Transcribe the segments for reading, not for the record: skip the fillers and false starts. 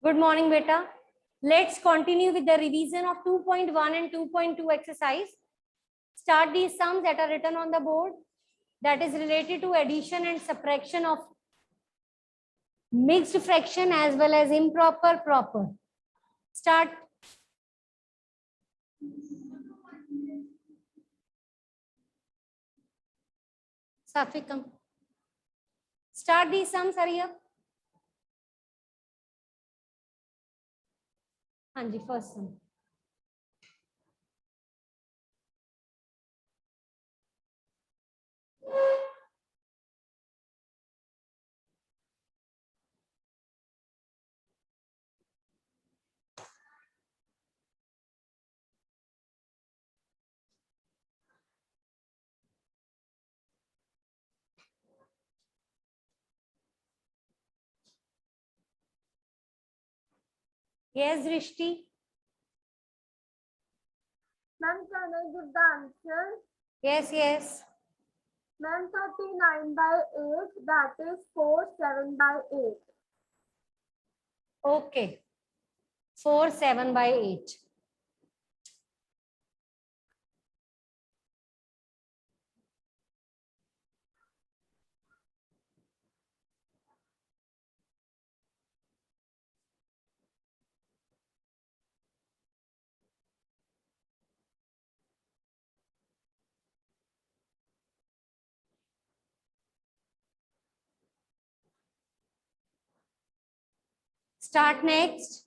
Good morning, beta. Let's continue with the revision of 2.1 and 2.2 exercise. Start these sums that are written on the board, that is related to addition and subtraction of mixed fraction as well as improper proper. Start. Safi, come. Start these sums, hurry up. Hanji, first sum. Yes, Rishti. Ma'am, can I give the answer? Yes, yes. Ma'am, 39 by 8, that is 47 by 8. Okay. 47 by 8. Start next.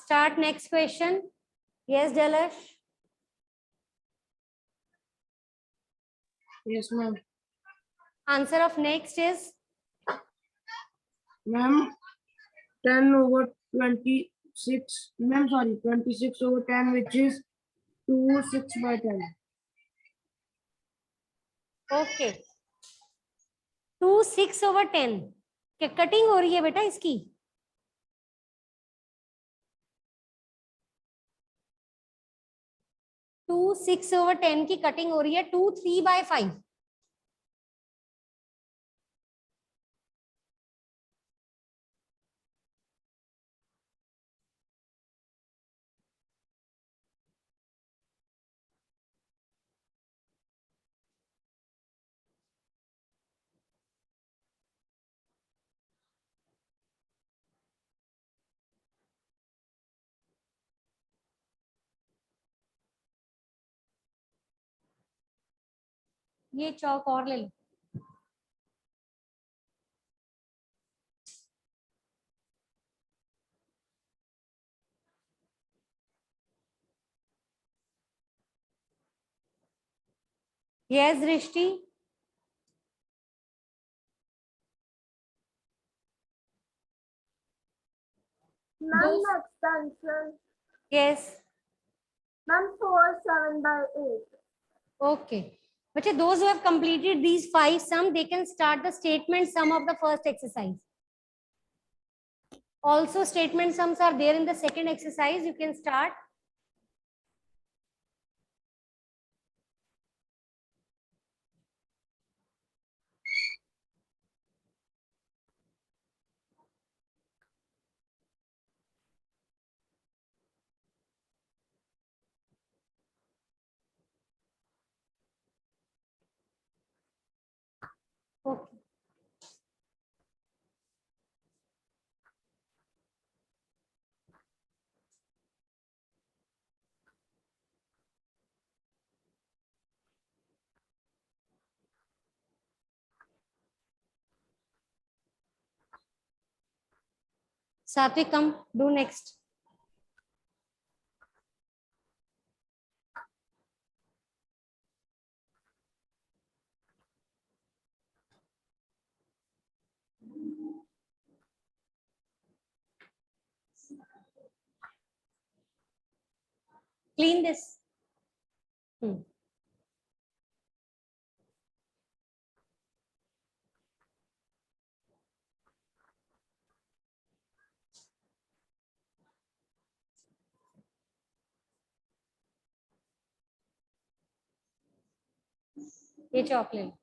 Start next question. Yes, Jalash. Yes, ma'am. Answer of next is Ma'am, 10 over 26. Ma'am, sorry, 26 over 10, which is 2 6 by 10. Okay 2 6 over 10. क्या cutting हो रही है बेटा इसकी? 2 6 over 10 की cutting हो रही है 2 3 by 5. ये चौक और ले लो. Yes, Rishti. Ma'am, Those- next answer. Yes. Ma'am, 47 by 8. Okay. But those who have completed these 5 sum, they can start the statement sum of the first exercise. Also, statement sums are there in the second exercise. You can start. Okay. Satvik, come, do next. Clean this. ये chocolate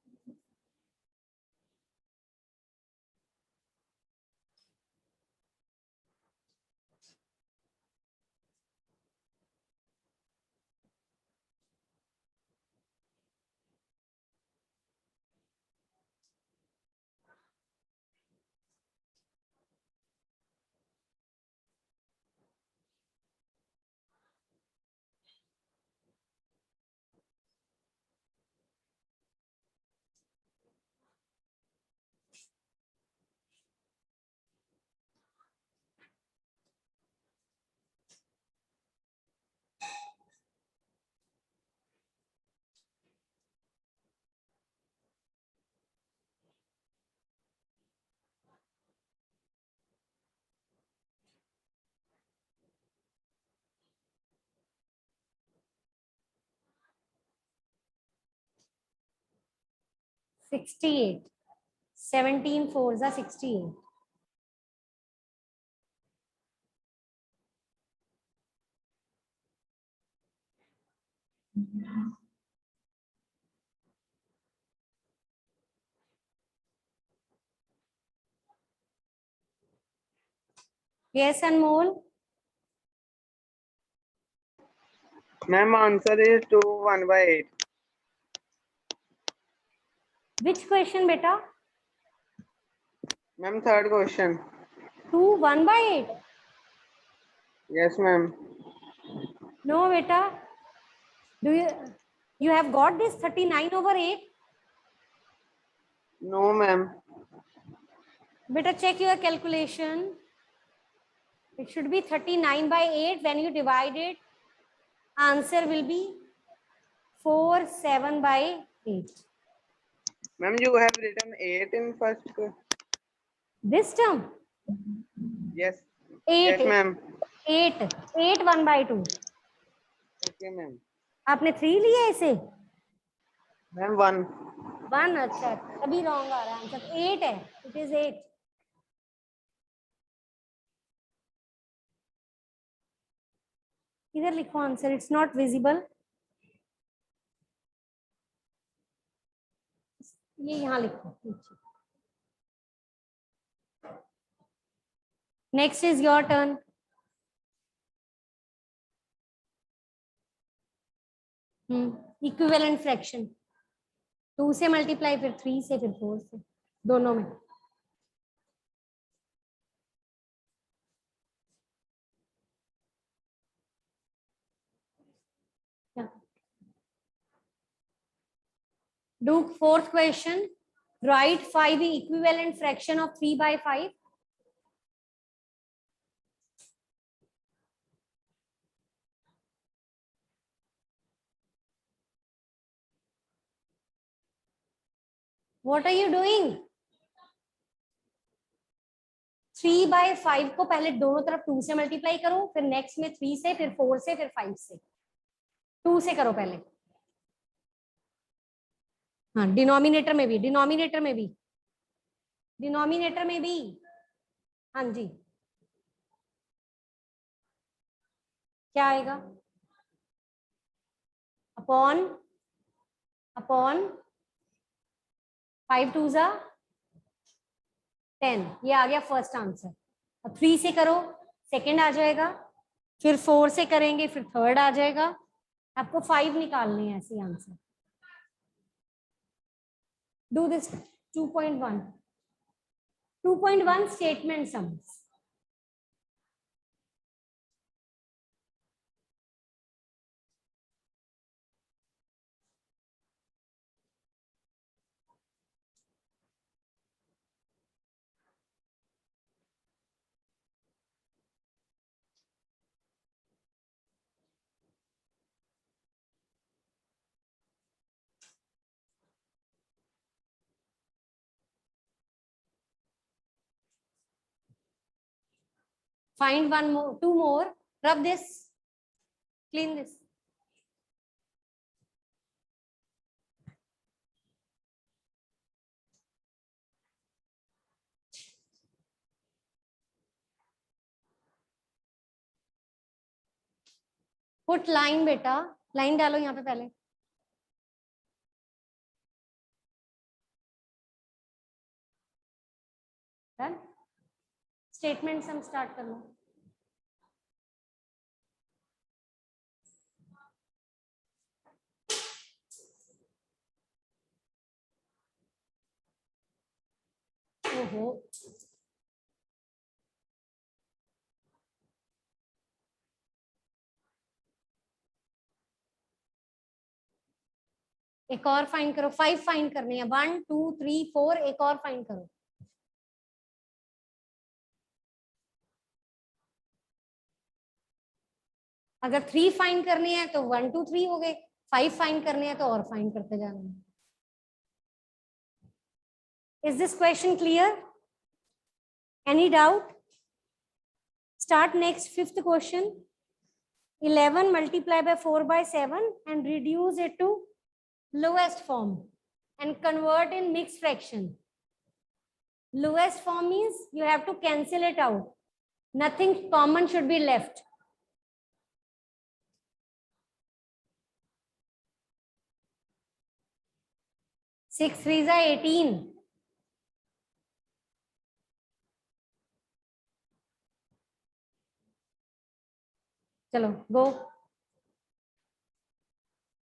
$68. 17 fours are 68. Yes, Anmol. Ma'am, answer is 2 1 by 8. Which question, beta? Ma'am, third question. 2 1 by 8. Yes, ma'am. No, beta. Do you have got this 39 over 8? No, ma'am. Beta, check your calculation. It should be 39 by 8. When you divide it, answer will be 4 7 by 8. Ma'am, you have written 8 in first. This term? Yes. 8. Yes, ma'am. 8. 8 1 by 2. Okay, ma'am. आपने 3 लिया इसे? Ma'am, 1. 1. अच्छा, तभी wrong आ रहा है answer. 8 है. It is 8. इधर लिखो आंसर. It's not visible. ये यहाँ लिखो. Next is your turn. Equivalent fraction. 2 से मल्टीप्लाई, फिर 3 से, फिर 4 से, दोनों में. Do fourth question. Write 5 equivalent fraction of 3 by 5. What are you doing? 3 by 5 को पहले दोनों तरफ 2 से मल्टीप्लाई करो, फिर नेक्स्ट में 3 से, फिर 4 से, फिर 5 से. 2 से करो पहले. हाँ, डिनोमिनेटर में भी, डिनोमिनेटर में भी, डिनोमिनेटर में भी. हाँ जी, क्या आएगा? अपॉन अपॉन 5 2 जा 10. ये आ गया फर्स्ट आंसर. अब 3 से करो, सेकंड आ जाएगा, फिर 4 से करेंगे, फिर थर्ड आ जाएगा. आपको 5 निकालने हैं ऐसे answer. Do this 2.1. 2.1 statement sums. Find one more, 2 more. Rub this. Clean this. Put line बेटा, लाइन डालो यहाँ पे पहले। डन। स्टेटमेंट सम स्टार्ट कर लो। ओहो, एक और फाइंड करो। 5 फाइंड करनी है, 1 2 3 4, एक और फाइंड करो। अगर 3 फाइंड करनी है तो 1 2 3 हो गए, 5 फाइंड करने हैं तो और फाइंड करते जाना है। Is this question clear? Any doubt? Start next, fifth question. 11 multiply by 4 by 7 and reduce it to lowest form and convert in mixed fraction. Lowest form means you have to cancel it out. Nothing common should be left. 6 3s are 18. चलो go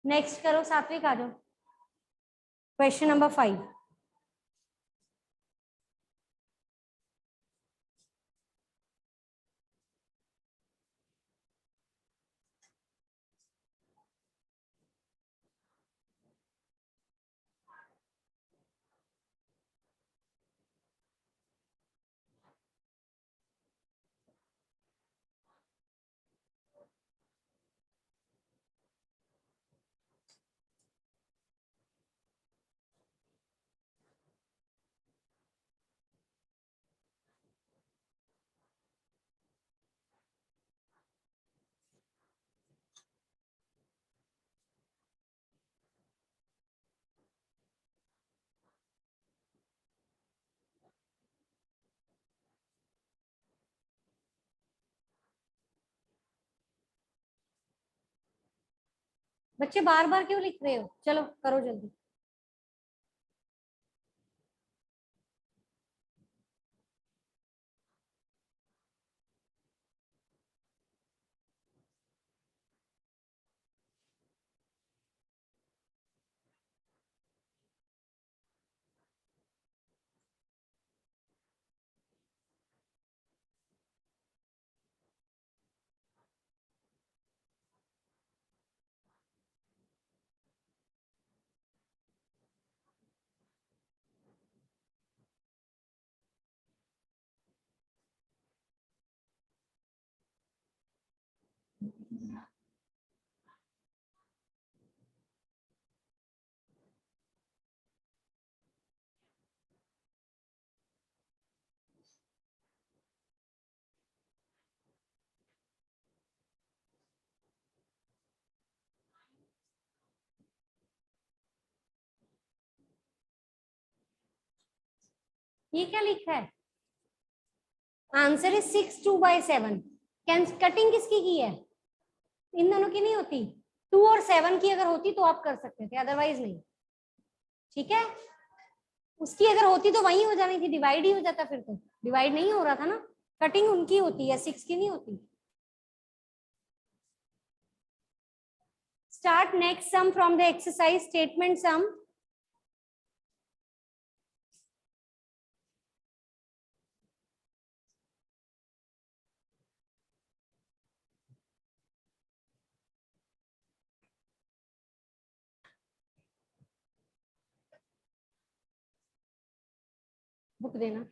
next करो। सात्विक आ जाओ। Question number 5। बच्चे बार बार क्यों लिख रहे हो? चलो करो जल्दी। ये क्या लिखा है? Answer is 6 2 by 7। कटिंग किसकी की है? इन दोनों की नहीं होती। 2 और 7 की अगर होती तो आप कर सकते थे, अदरवाइज नहीं। ठीक है, उसकी अगर होती तो वही हो जानी थी, डिवाइड ही हो जाता। फिर तो डिवाइड नहीं हो रहा था ना। कटिंग उनकी होती है, 6 की नहीं होती। Start next sum from the exercise statement sum. Book देना।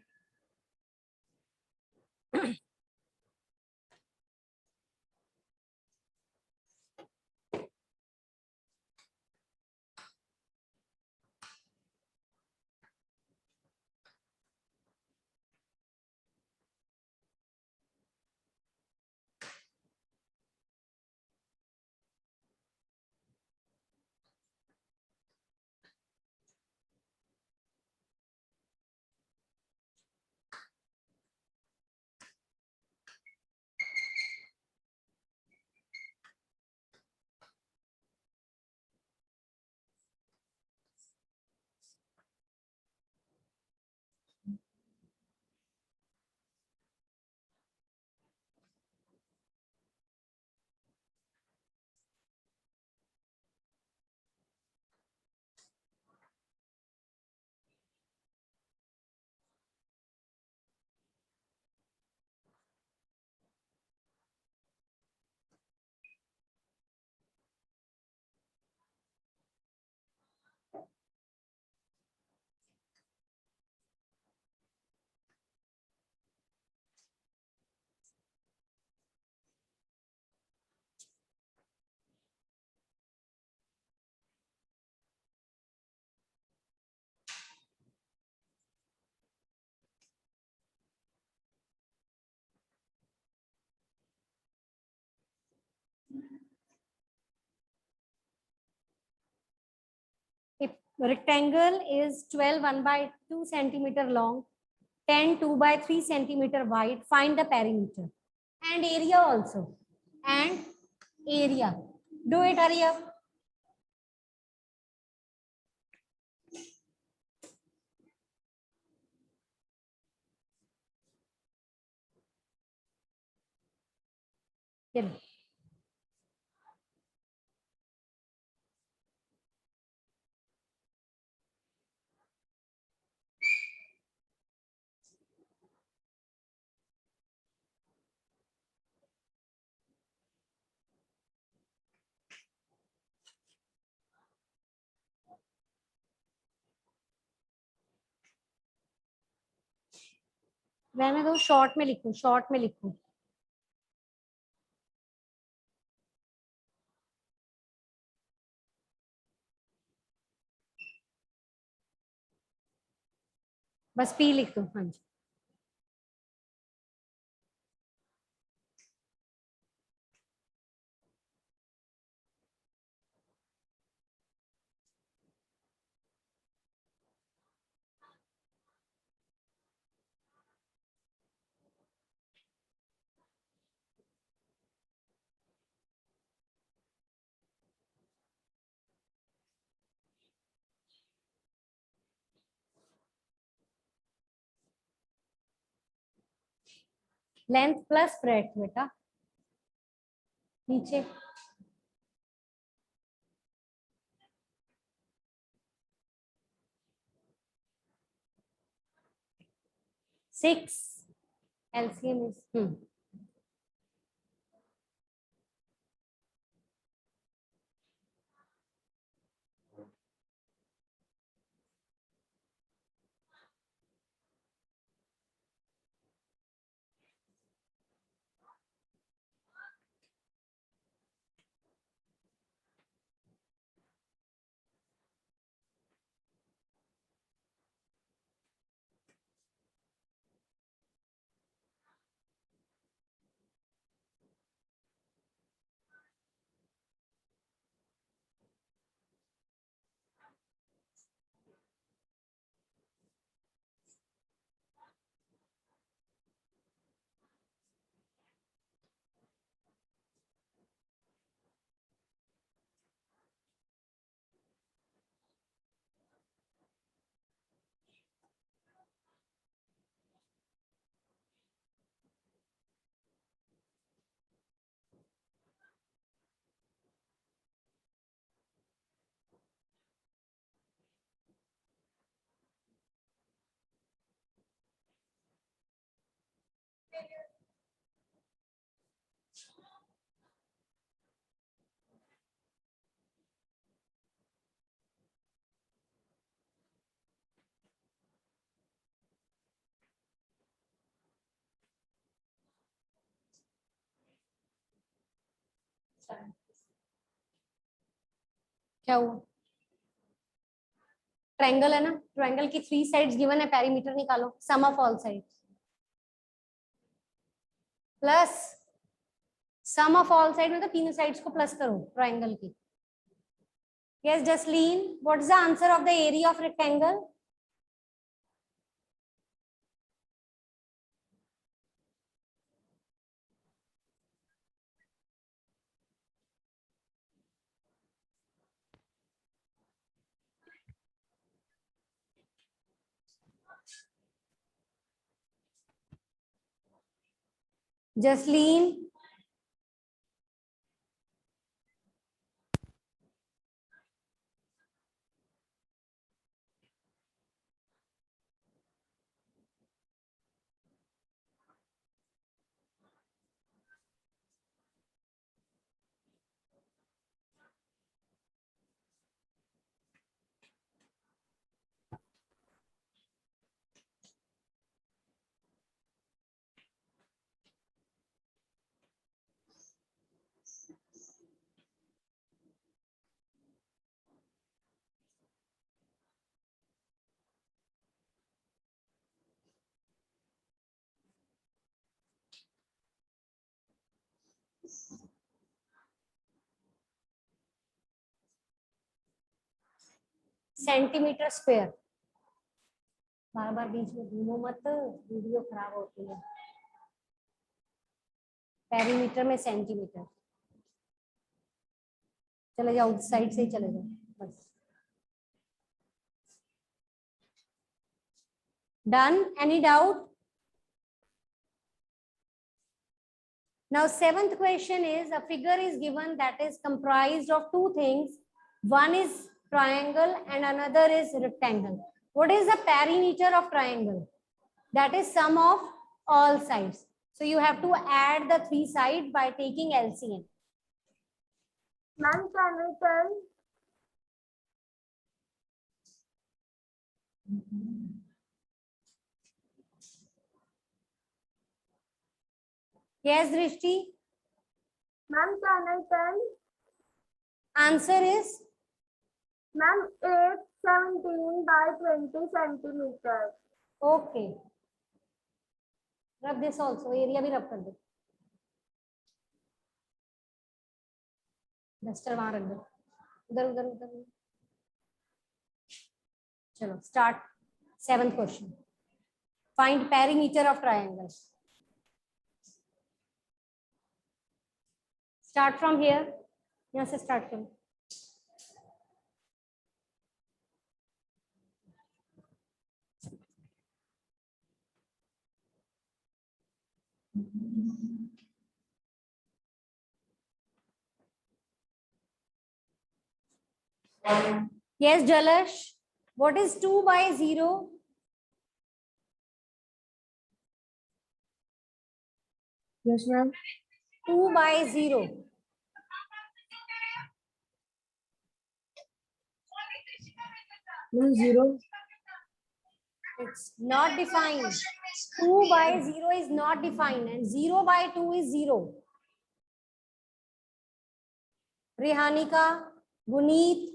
rectangle is 12 1 by 2 centimeter long, 10 2 by 3 centimeter wide. Find the perimeter and area also. And area. Do it, hurry up. Chalo. रहने दो, short में लिखो, short में लिखो. बस P लिख दो. हाँ जी. लेंथ प्लस ब्रेथ बेटा. नीचे. सिक्स. LCM is क्या हुआ? ट्रायंगल है ना, ट्रायंगल की 3 साइड्स गिवन है, पेरीमीटर निकालो. Sum of all sides plus sum of all side मतलब तीनों साइड्स को प्लस करो ट्रायंगल की. Yes Jasleen, what is the answer of the area of rectangle? Jasleen, centimetre square. बार बार बीच में घूमो मत, वीडियो खराब होती है। पेरीमीटर में सेंटीमीटर। चले जाओ, उस साइड से ही चले जाओ बस। Done? Any doubt? Now, seventh question is, a figure is given that is comprised of two things. One is triangle and another is rectangle. What is the perimeter of triangle? That is sum of all sides. So you have to add the three sides by taking LCM. Ma'am, can you tell? Yes, Drishti? Ma'am, can I tell? Answer is? Ma'am, 8, 17 by 20 centimeters. Okay. Rub this also. Area भी rub कर दो. Duster वहां रख दो. उधर उधर उधर. चलो start. Seventh question. Find perimeter of triangle. Start from here. यहाँ से start करो. Yes, Jalash. What is 2 by 0? Yes, ma'am. 2 by 0. Means 0. It's not defined. 2 by 0 is not defined and 0 by 2 is 0. Rehanika, Guneet.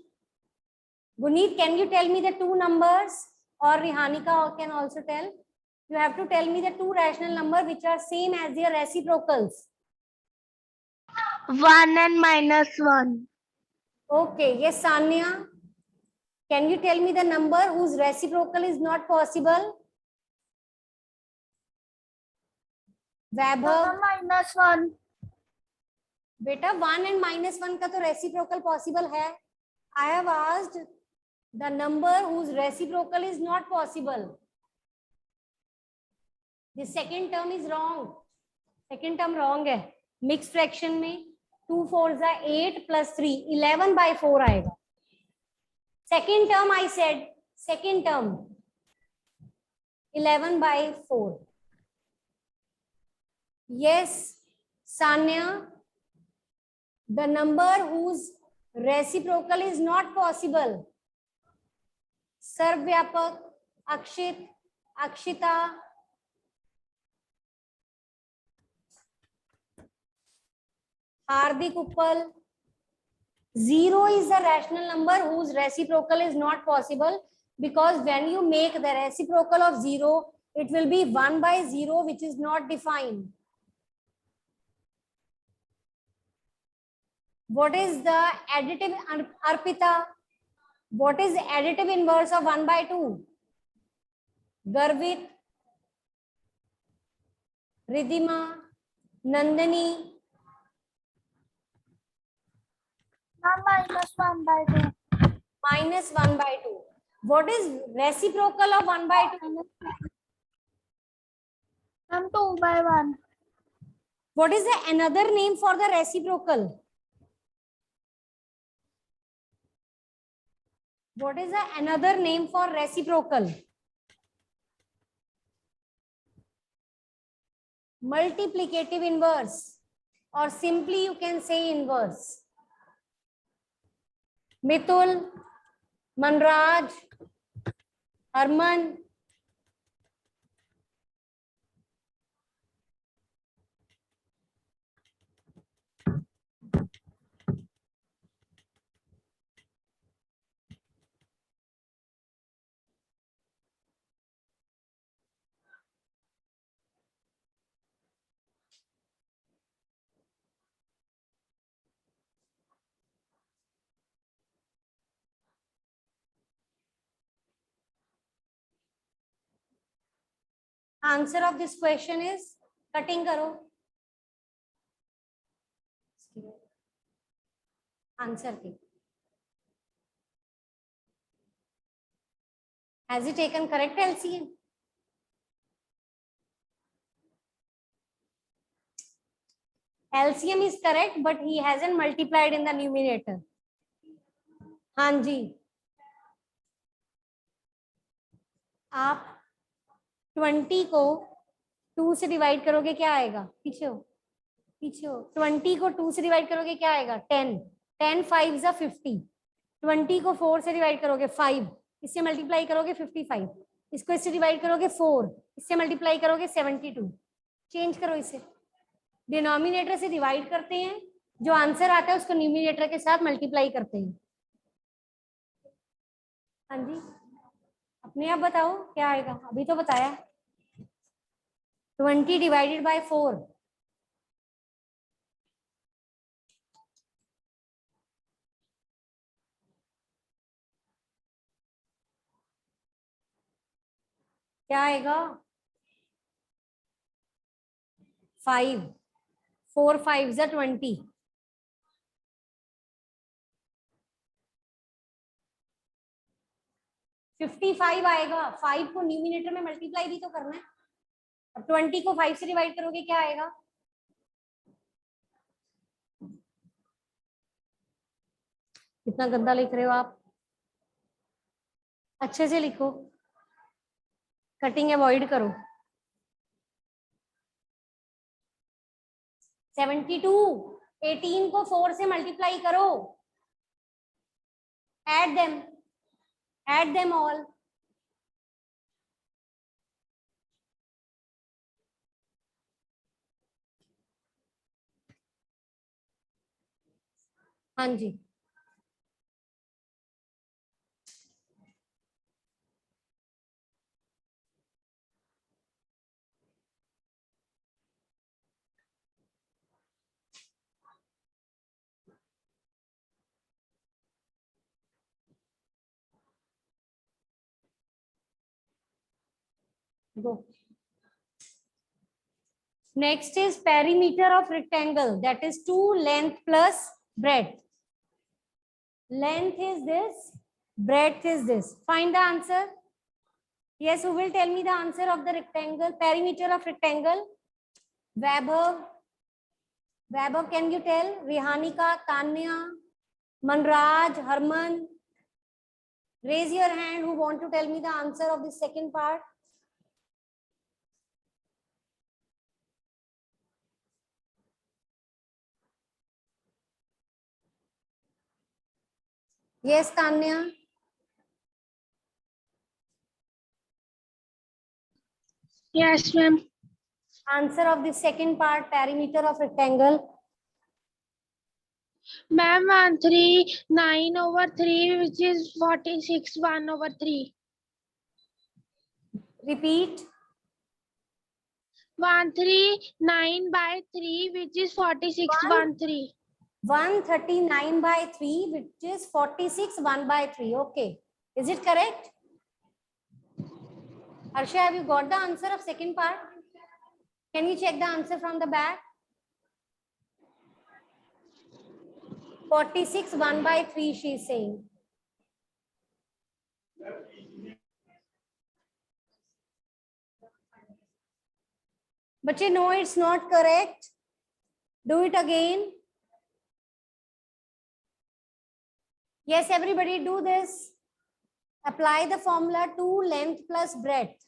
Guneet, can you tell me the two numbers? Or Rehanika can also tell. You have to tell me the two rational numbers which are same as their reciprocals. 1 and -1. Okay, yes, Sanya. Can you tell me the number whose reciprocal is not possible? Vaibhav. -1. बेटा 1 and -1 का तो reciprocal possible है. I have asked the number whose reciprocal is not possible. The second term is wrong. Second term wrong है. Mixed fraction में 2 4s are 8 plus 3 11 by 4 आएगा. Second term I said, second term 11 by 4. Yes, Sanya, the number whose reciprocal is not possible. Sarvyapak, Akshit, Akshita. Hardik Uppal. 0 is the rational number whose reciprocal is not possible, because when you make the reciprocal of 0, it will be 1 by 0, which is not defined. What is the additive, Arpita? What is the additive inverse of 1 by 2? Garvit, Ridhima, Nandini. -1 by 2. Minus 1 by 2. What is reciprocal of 1 by 2? 2 by 1. What is the another name for the reciprocal? What is the another name for reciprocal? Multiplicative inverse, or simply you can say inverse. Mitul, Manraj, Harman. Answer of this question is, cutting करो answer की. Has he taken correct LCM? LCM is correct, but he hasn't multiplied in the numerator. हाँ जी, आप 20 को 2 से divide करोगे क्या आएगा? पीछे हो, पीछे हो. 20 को 2 से डिवाइड करोगे क्या आएगा? 10. 10 5 जा 50. 20 को 4 से डिवाइड करोगे 5, इससे मल्टीप्लाई करोगे 55. इसको इससे डिवाइड करोगे 4, इससे मल्टीप्लाई करोगे 72. चेंज करो इसे, डिनोमिनेटर से डिवाइड करते हैं, जो आंसर आता है उसको न्यूमिनेटर के साथ मल्टीप्लाई करते हैं. हाँ जी, अपने आप बताओ क्या आएगा? अभी तो बताया 20 डिवाइडेड बाय 4. क्या आएगा? 5. 4 5 जा 20. $55 आएगा. 5 को न्यूमिनेटर में मल्टीप्लाई भी तो करना है. अब 20 को 5 से डिवाइड करोगे क्या आएगा? कितना गंदा लिख रहे हो आप, अच्छे से लिखो, कटिंग अवॉइड करो. 72. 18 को 4 से मल्टीप्लाई करो, add them all. हाँ जी, go. Next is perimeter of rectangle, that is 2 length plus breadth. Length is this, breadth is this. Find the answer. Yes, who will tell me the answer of the rectangle, perimeter of rectangle? Vaibhav, can you tell? Rihanika, Tanya, Manraj, Harman. Raise your hand who want to tell me the answer of the second part. Yes, Tanya. Yes, ma'am. Answer of the second part, perimeter of rectangle. Ma'am, 9/3, which is 46, 1/3. Repeat. 139/3, which is 46, 1/3. 139/3, which is 46, 1/3. Okay. Is it correct? Harsha, have you got the answer of second part? Can you check the answer from the back? 46, 1/3, she is saying. But you know it's not correct. Do it again. Yes, everybody do this. Apply the formula 2 length plus breadth.